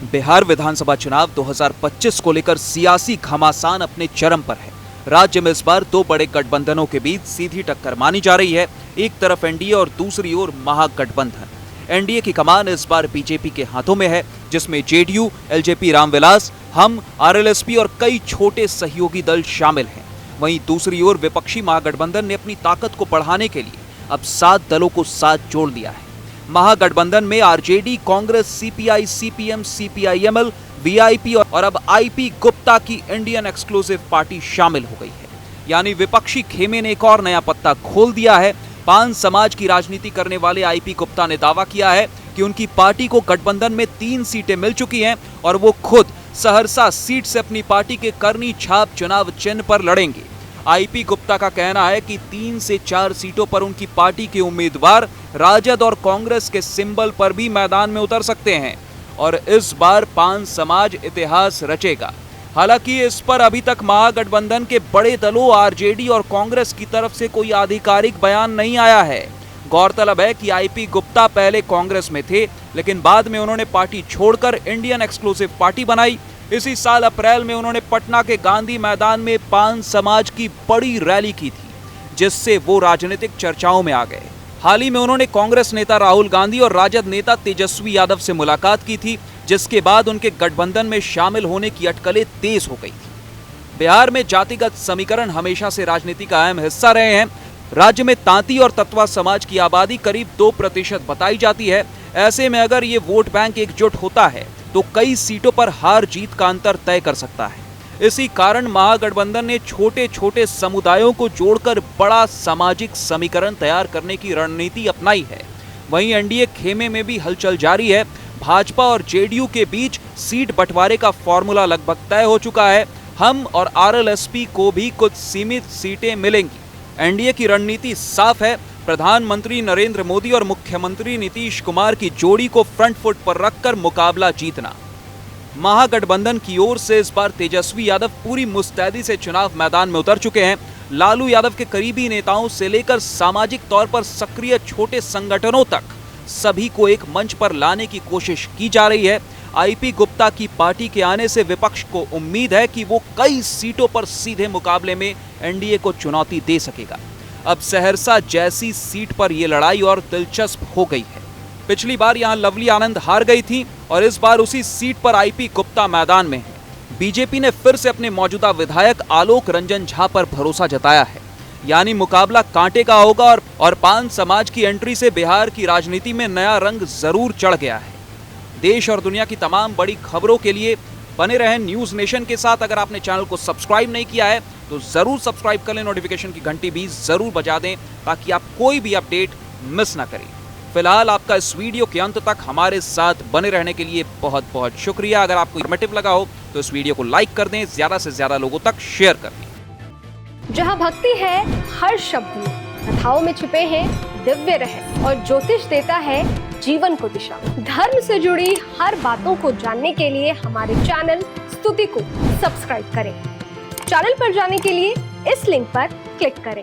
बिहार विधानसभा चुनाव 2025 को लेकर सियासी घमासान अपने चरम पर है। राज्य में इस बार दो बड़े गठबंधनों के बीच सीधी टक्कर मानी जा रही है। एक तरफ एनडीए और दूसरी ओर महागठबंधन। एनडीए की कमान इस बार बीजेपी के हाथों में है, जिसमें जेडीयू, एलजेपी रामविलास, हम, आरएलएसपी और कई छोटे सहयोगी दल शामिल हैं। वहीं दूसरी ओर विपक्षी महागठबंधन ने अपनी ताकत को बढ़ाने के लिए अब 7 दलों को साथ जोड़ लिया है। महागठबंधन में RJD, Congress, CPI, CPM, CPIML, VIP और अब आईपी गुप्ता की इंडियन एक्सक्लूसिव पार्टी शामिल हो गई है। यानी विपक्षी खेमे ने एक और नया पत्ता खोल दिया है। पान समाज की राजनीति करने वाले आईपी गुप्ता ने दावा किया है कि उनकी पार्टी को गठबंधन में 3 सीटें मिल चुकी हैं और वो खुद सहरसा सीट से अपनी पार्टी के करनी छाप चुनाव चिन्ह पर लड़ेंगे। आईपी गुप्ता का कहना है कि 3 से 4 सीटों पर उनकी पार्टी के उम्मीदवार राजद और कांग्रेस के सिंबल पर भी मैदान में उतर सकते हैं और इस बार पान समाज इतिहास रचेगा। हालांकि इस पर अभी तक महागठबंधन के बड़े दलों आरजेडी और कांग्रेस की तरफ से कोई आधिकारिक बयान नहीं आया है। गौरतलब है कि आईपी गुप्ता पहले कांग्रेस में थे, लेकिन बाद में उन्होंने पार्टी छोड़कर इंडियन एक्सक्लूसिव पार्टी बनाई। इसी साल अप्रैल में उन्होंने पटना के गांधी मैदान में पान समाज की बड़ी रैली की थी, जिससे वो राजनीतिक चर्चाओं में आ गए। हाल ही में उन्होंने कांग्रेस नेता राहुल गांधी और राजद नेता तेजस्वी यादव से मुलाकात की थी, जिसके बाद उनके गठबंधन में शामिल होने की अटकलें तेज हो गई थी। बिहार में जातिगत समीकरण हमेशा से राजनीति का अहम हिस्सा रहे हैं। राज्य में तांती और तत्वा समाज की आबादी करीब 2% बताई जाती है। ऐसे में अगर ये वोट बैंक एकजुट होता है तो कई सीटों पर हार जीत का अंतर तय कर सकता है। इसी कारण महागठबंधन ने छोटे छोटे समुदायों को जोड़कर बड़ा सामाजिक समीकरण तैयार करने की रणनीति अपनाई है। वहीं एनडीए खेमे में भी हलचल जारी है। भाजपा और जेडीयू के बीच सीट बंटवारे का फॉर्मूला लगभग तय हो चुका है। हम और आरएलएसपी को भी कुछ सीमित सीटें मिलेंगी। एनडीए की रणनीति साफ है। प्रधानमंत्री नरेंद्र मोदी और मुख्यमंत्री नीतीश कुमार की जोड़ी को फ्रंट फुट पर रखकर मुकाबला जीतना। महागठबंधन की ओर से इस बार तेजस्वी यादव पूरी मुस्तैदी से चुनाव मैदान में उतर चुके हैं। लालू यादव के करीबी नेताओं से लेकर सामाजिक तौर पर सक्रिय छोटे संगठनों तक सभी को एक मंच पर लाने की कोशिश की जा रही है। आईपी गुप्ता की पार्टी के आने से विपक्ष को उम्मीद है कि वो कई सीटों पर सीधे मुकाबले में एनडीए को चुनौती दे सकेगा। अब सहरसा जैसी सीट पर यह लड़ाई और दिलचस्प हो गई है। पिछली बार यहां लवली आनंद हार गई थी और इस बार उसी सीट पर आईपी गुप्ता मैदान में है। बीजेपी ने फिर से अपने मौजूदा विधायक आलोक रंजन झा पर भरोसा जताया है। यानी मुकाबला कांटे का होगा और पान समाज की एंट्री से बिहार की राजनीति में नया रंग जरूर चढ़ गया है। देश और दुनिया की तमाम बड़ी खबरों के लिए बने रहें न्यूज नेशन के साथ। अगर आपने चैनल को सब्सक्राइब नहीं किया है तो जरूर सब्सक्राइब कर लें, नोटिफिकेशन की घंटी भी जरूर बजा दें ताकि आप कोई भी अपडेट मिस ना करें। फिलहाल आपका इस वीडियो के अंत तक हमारे साथ बने रहने के लिए बहुत बहुत शुक्रिया। अगर आपको इन्फॉर्मेटिव लगा हो तो इस वीडियो को लाइक कर दें, ज्यादा से ज्यादा लोगों तक शेयर कर दें। जहाँ भक्ति है हर शब्द में, कथाओं में छुपे हैं दिव्य रहस्य और ज्योतिष देता है जीवन को दिशा। धर्म से जुड़ी हर बातों को जानने के लिए हमारे चैनल स्तुति को सब्सक्राइब करें। चैनल पर जाने के लिए इस लिंक पर क्लिक करें।